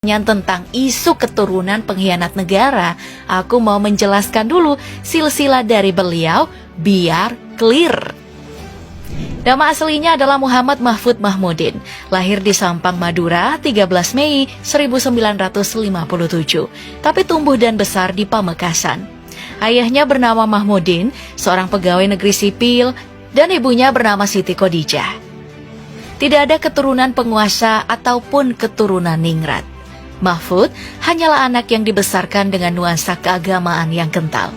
Tentang isu keturunan pengkhianat negara, aku mau menjelaskan dulu silsilah dari beliau biar clear. Nama aslinya adalah Muhammad Mahfud Mahmudin, lahir di Sampang, Madura, 13 Mei 1957, tapi tumbuh dan besar di Pamekasan. Ayahnya bernama Mahmudin, seorang pegawai negeri sipil, dan ibunya bernama Siti Khadijah. Tidak ada keturunan penguasa ataupun keturunan ningrat. Mahfud hanyalah anak yang dibesarkan dengan nuansa keagamaan yang kental.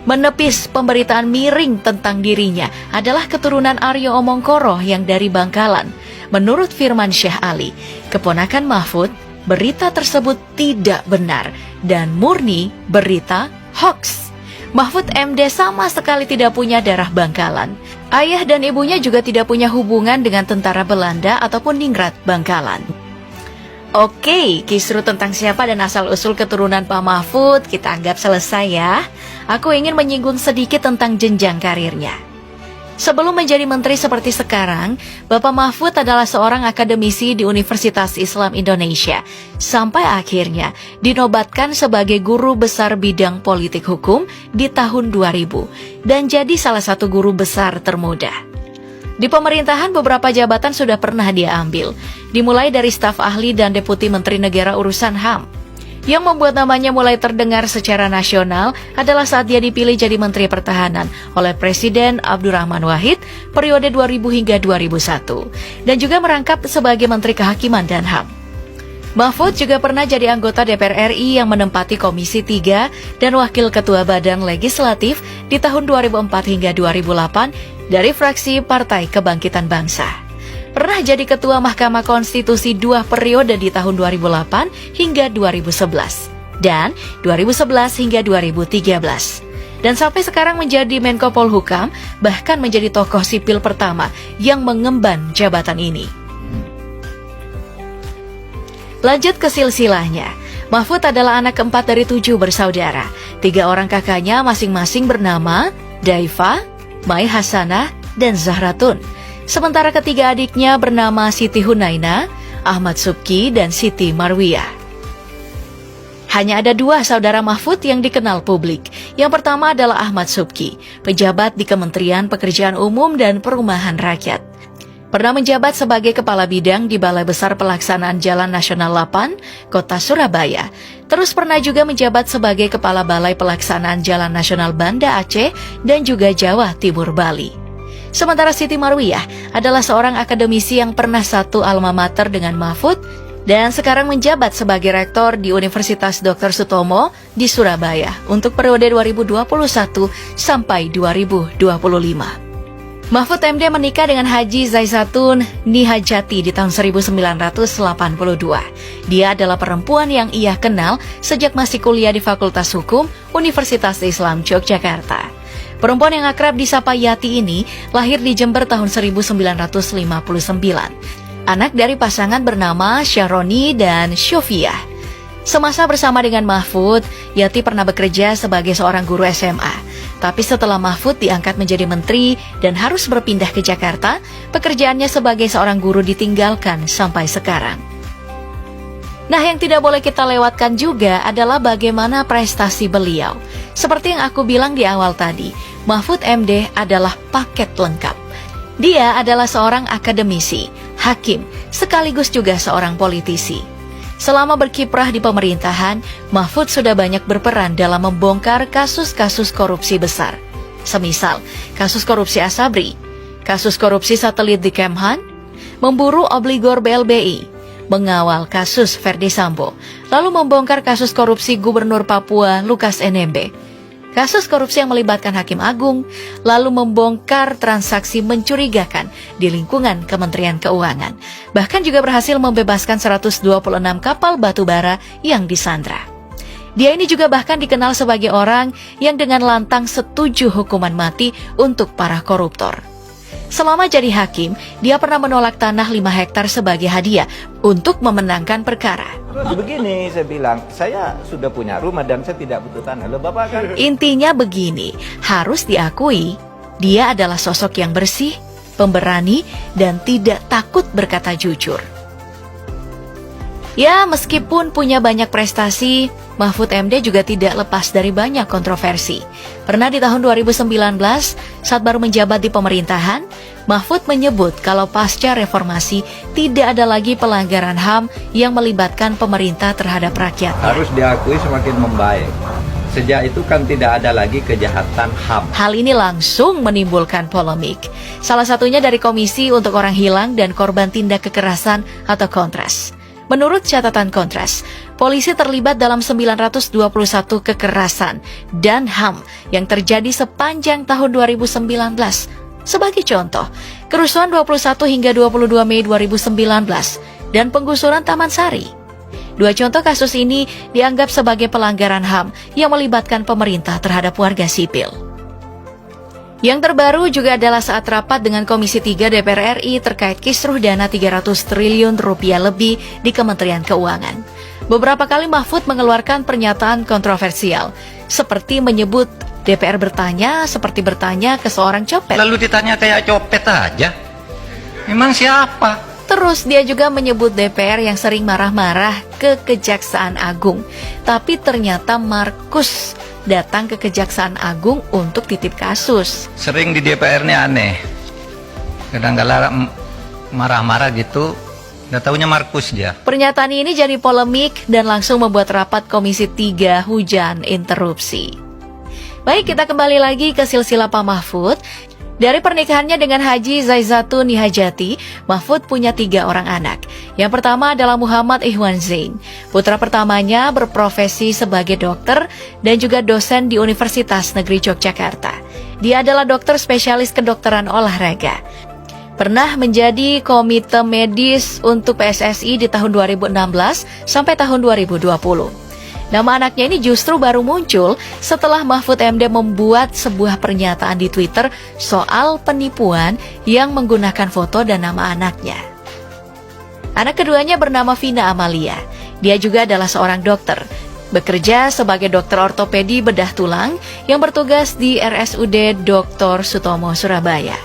Menepis pemberitaan miring tentang dirinya adalah keturunan Aryo Omongkoro yang dari Bangkalan. Menurut Firman Syekh Ali, keponakan Mahfud, berita tersebut tidak benar dan murni berita hoax. Mahfud MD sama sekali tidak punya darah Bangkalan. Ayah dan ibunya juga tidak punya hubungan dengan tentara Belanda ataupun ningrat Bangkalan. Oke, kisru tentang siapa dan asal-usul keturunan Pak Mahfud kita anggap selesai ya. Aku ingin menyinggung sedikit tentang jenjang karirnya. Sebelum menjadi menteri seperti sekarang, Bapak Mahfud adalah seorang akademisi di Universitas Islam Indonesia, sampai akhirnya dinobatkan sebagai guru besar bidang politik hukum di tahun 2000, dan jadi salah satu guru besar termuda. Di pemerintahan beberapa jabatan sudah pernah dia ambil, dimulai dari staf ahli dan deputi menteri negara urusan HAM. Yang membuat namanya mulai terdengar secara nasional adalah saat dia dipilih jadi Menteri Pertahanan oleh Presiden Abdurrahman Wahid periode 2000 hingga 2001, dan juga merangkap sebagai Menteri Kehakiman dan HAM. Mahfud juga pernah jadi anggota DPR RI yang menempati Komisi 3 dan Wakil Ketua Badan Legislatif di tahun 2004 hingga 2008 dari fraksi Partai Kebangkitan Bangsa. Pernah jadi Ketua Mahkamah Konstitusi 2 periode di tahun 2008 hingga 2011 dan 2011 hingga 2013. Dan sampai sekarang menjadi Menko Polhukam, bahkan menjadi tokoh sipil pertama yang mengemban jabatan ini. Lanjut ke silsilahnya. Mahfud adalah anak keempat dari 7 bersaudara. 3 orang kakaknya masing-masing bernama Daifa, Mai Hasanah, dan Zahratun. Sementara ketiga adiknya bernama Siti Hunaina, Ahmad Subki, dan Siti Marwiyah. Hanya ada 2 saudara Mahfud yang dikenal publik. Yang pertama adalah Ahmad Subki, pejabat di Kementerian Pekerjaan Umum dan Perumahan Rakyat. Pernah menjabat sebagai Kepala Bidang di Balai Besar Pelaksanaan Jalan Nasional 8, Kota Surabaya. Terus pernah juga menjabat sebagai Kepala Balai Pelaksanaan Jalan Nasional Banda Aceh dan juga Jawa Timur Bali. Sementara Siti Marwiyah adalah seorang akademisi yang pernah satu alma mater dengan Mahfud dan sekarang menjabat sebagai rektor di Universitas Dr. Sutomo di Surabaya untuk periode 2021 sampai 2025. Mahfud MD menikah dengan Haji Zaizatun Nihajati di tahun 1982. Dia adalah perempuan yang ia kenal sejak masih kuliah di Fakultas Hukum Universitas Islam Yogyakarta. Perempuan yang akrab disapa Yati ini lahir di Jember tahun 1959. Anak dari pasangan bernama Syahroni dan Syofiah. Semasa bersama dengan Mahfud, Yati pernah bekerja sebagai seorang guru SMA. Tapi setelah Mahfud diangkat menjadi menteri dan harus berpindah ke Jakarta, pekerjaannya sebagai seorang guru ditinggalkan sampai sekarang. Nah, yang tidak boleh kita lewatkan juga adalah bagaimana prestasi beliau. Seperti yang aku bilang di awal tadi, Mahfud MD adalah paket lengkap. Dia adalah seorang akademisi, hakim, sekaligus juga seorang politisi. Selama berkiprah di pemerintahan, Mahfud sudah banyak berperan dalam membongkar kasus-kasus korupsi besar. Semisal, kasus korupsi Asabri, kasus korupsi satelit di Kemhan, memburu obligor BLBI, mengawal kasus Verdi Sambo, lalu membongkar kasus korupsi Gubernur Papua Lukas NMB, kasus korupsi yang melibatkan Hakim Agung, lalu membongkar transaksi mencurigakan di lingkungan Kementerian Keuangan. Bahkan juga berhasil membebaskan 126 kapal batubara yang disandra. Dia ini juga bahkan dikenal sebagai orang yang dengan lantang setuju hukuman mati untuk para koruptor. Selama jadi hakim, dia pernah menolak tanah 5 hektar sebagai hadiah untuk memenangkan perkara. Terus begini, saya bilang, saya sudah punya rumah dan saya tidak butuh tanah. Loh, Bapak kan... Intinya begini, harus diakui, dia adalah sosok yang bersih, pemberani, dan tidak takut berkata jujur. Ya, meskipun punya banyak prestasi, Mahfud MD juga tidak lepas dari banyak kontroversi. Pernah di tahun 2019, saat baru menjabat di pemerintahan, Mahfud menyebut kalau pasca reformasi tidak ada lagi pelanggaran HAM yang melibatkan pemerintah terhadap rakyat. Harus diakui semakin membaik. Sejak itu kan tidak ada lagi kejahatan HAM. Hal ini langsung menimbulkan polemik. Salah satunya dari Komisi untuk Orang Hilang dan Korban Tindak Kekerasan atau Kontras. Menurut catatan Kontras, polisi terlibat dalam 921 kekerasan dan HAM yang terjadi sepanjang tahun 2019. Sebagai contoh, kerusuhan 21 hingga 22 Mei 2019 dan penggusuran Taman Sari. Dua contoh kasus ini dianggap sebagai pelanggaran HAM yang melibatkan pemerintah terhadap warga sipil. Yang terbaru juga adalah saat rapat dengan Komisi 3 DPR RI terkait kisruh dana 300 triliun rupiah lebih di Kementerian Keuangan. Beberapa kali Mahfud mengeluarkan pernyataan kontroversial, seperti menyebut DPR bertanya seperti bertanya ke seorang copet. Lalu ditanya kayak copet aja. Memang siapa? Terus dia juga menyebut DPR yang sering marah-marah ke Kejaksaan Agung. Tapi ternyata Markus datang ke Kejaksaan Agung untuk titip kasus. Sering di DPR ini aneh. Kadang-kadang marah-marah gitu. Nggak taunya Markus dia. Pernyataan ini jadi polemik dan langsung membuat rapat Komisi 3 hujan interupsi. Baik, kita kembali lagi ke silsilah Pak Mahfud. Dari pernikahannya dengan Haji Zaizatun Nihajati, Mahfud punya 3 orang anak. Yang pertama adalah Muhammad Ihwan Zain. Putra pertamanya berprofesi sebagai dokter dan juga dosen di Universitas Negeri Yogyakarta. Dia adalah dokter spesialis kedokteran olahraga. Pernah menjadi komite medis untuk PSSI di tahun 2016 sampai tahun 2020. Nama anaknya ini justru baru muncul setelah Mahfud MD membuat sebuah pernyataan di Twitter soal penipuan yang menggunakan foto dan nama anaknya. Anak keduanya bernama Vina Amalia. Dia juga adalah seorang dokter, bekerja sebagai dokter ortopedi bedah tulang yang bertugas di RSUD Dr. Sutomo, Surabaya.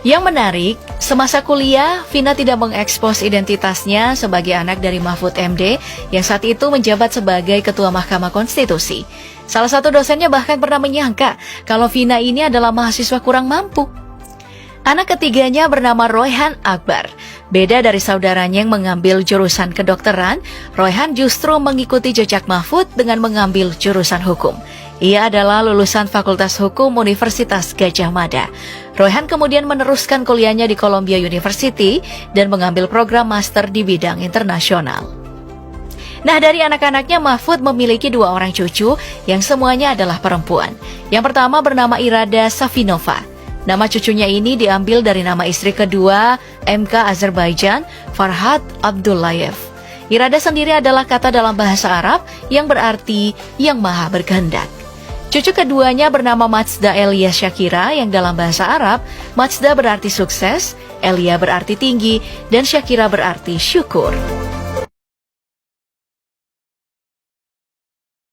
Yang menarik, semasa kuliah, Vina tidak mengekspos identitasnya sebagai anak dari Mahfud MD yang saat itu menjabat sebagai Ketua Mahkamah Konstitusi. Salah satu dosennya bahkan pernah menyangka kalau Vina ini adalah mahasiswa kurang mampu. Anak ketiganya bernama Royhan Akbar. Beda dari saudaranya yang mengambil jurusan kedokteran, Royhan justru mengikuti jejak Mahfud dengan mengambil jurusan hukum. Ia adalah lulusan Fakultas Hukum Universitas Gadjah Mada. Royhan kemudian meneruskan kuliahnya di Columbia University dan mengambil program master di bidang internasional. Nah, dari anak-anaknya Mahfud memiliki 2 orang cucu yang semuanya adalah perempuan. Yang pertama bernama Irada Safinova. Nama cucunya ini diambil dari nama istri kedua MK Azerbaijan, Farhad Abdullayev. Irada sendiri adalah kata dalam bahasa Arab yang berarti yang maha berkehendak. Cucu keduanya bernama Mazda Elia Syakira yang dalam bahasa Arab, Mazda berarti sukses, Elia berarti tinggi, dan Syakira berarti syukur.